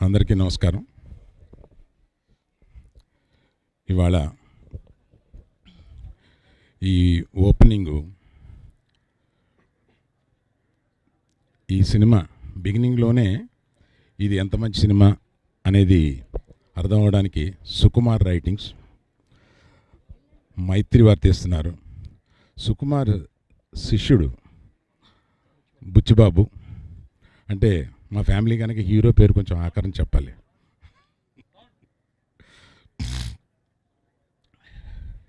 అందరికీ నమస్కారం. ఇవాళ ఈ ఓపెనింగు ఈ సినిమా బిగినింగ్లోనే ఇది ఎంత మంచి సినిమా అనేది అర్థం అవడానికి సుకుమార్ రైటింగ్స్ మైత్రి వారు తీస్తున్నారు. సుకుమార్ శిష్యుడు బుచ్చిబాబు. అంటే మా ఫ్యామిలీ కనుక హీరో పేరు కొంచెం ఆకారం చెప్పాలి.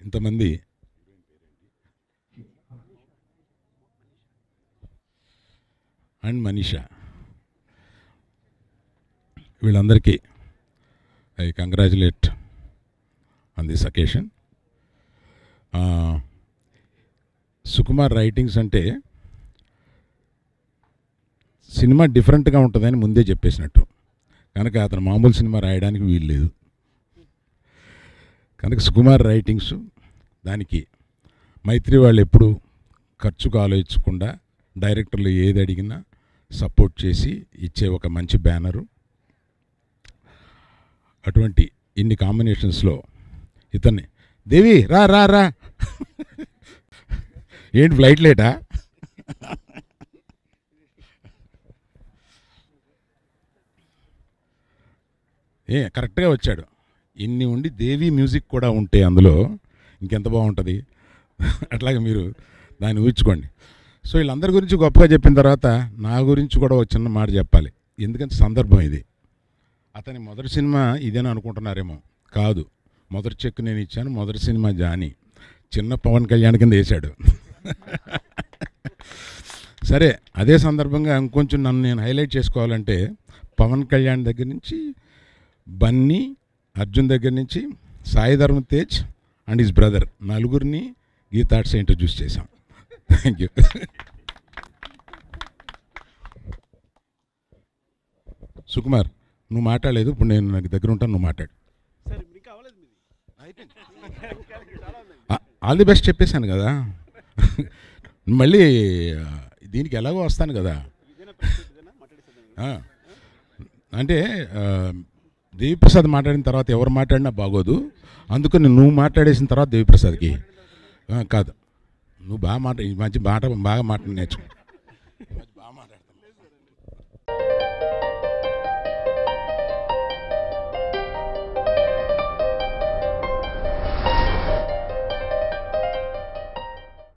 ఇంతమంది అండ్ మనీషా, వీళ్ళందరికీ I congratulate on this occasion. Sukumar writings అంటే సినిమా డిఫరెంట్గా ఉంటుందని ముందే చెప్పేసినట్టు, కనుక అతను మామూలు సినిమా రాయడానికి వీలు లేదు. కనుక సుకుమార్ రైటింగ్స్ దానికి మైత్రి వాళ్ళు ఎప్పుడు ఖర్చుకు ఆలోచించకుండా డైరెక్టర్లు ఏది అడిగినా సపోర్ట్ చేసి ఇచ్చే ఒక మంచి బ్యానరు. అటువంటి ఇన్ని కాంబినేషన్స్లో ఇతన్ని దేవి రా రా రా ఏంటి ఫ్లైట్ లేటా? కరెక్ట్గా వచ్చాడు. ఇన్ని ఉండి దేవి మ్యూజిక్ కూడా ఉంటే అందులో ఇంకెంత బాగుంటుంది. అట్లాగే మీరు దాన్ని ఊహించుకోండి. సో వీళ్ళందరి గురించి గొప్పగా చెప్పిన తర్వాత నా గురించి కూడా ఒక చిన్న మాట చెప్పాలి. ఎందుకంటే సందర్భం ఇది. అతని మొదటి సినిమా ఇదేనా అనుకుంటున్నారేమో, కాదు. మొదటి చెక్ నేను ఇచ్చాను. మొదటి సినిమా జానీ, చిన్న పవన్ కళ్యాణ్ కింద వేశాడు. సరే, అదే సందర్భంగా ఇంకొంచెం నన్ను నేను హైలైట్ చేసుకోవాలంటే పవన్ కళ్యాణ్ దగ్గర నుంచి బన్నీ, అర్జున్ దగ్గర నుంచి సాయి ధర్మ తేజ్ అండ్ హిస్ బ్రదర్ నలుగురిని గీతార్ట్స్ ఇంట్రడ్యూస్ చేశాం. Thank you. సుకుమార్, నువ్వు మాట్లాడలేదు. ఇప్పుడు నేను నాకు దగ్గర ఉంటాను, నువ్వు మాట్లాడు. ఆల్ ది బెస్ట్ చెప్పేశాను కదా. మళ్ళీ దీనికి ఎలాగో వస్తాను కదా. అంటే దేవిప్రసాద్ మాట్లాడిన తర్వాత ఎవరు మాట్లాడినా బాగోదు. అందుకని నువ్వు మాట్లాడేసిన తర్వాత దేవిప్రసాద్కి కాదు, నువ్వు బాగా ఈ మధ్య బాగా మాట్లాడి నేర్చుకో.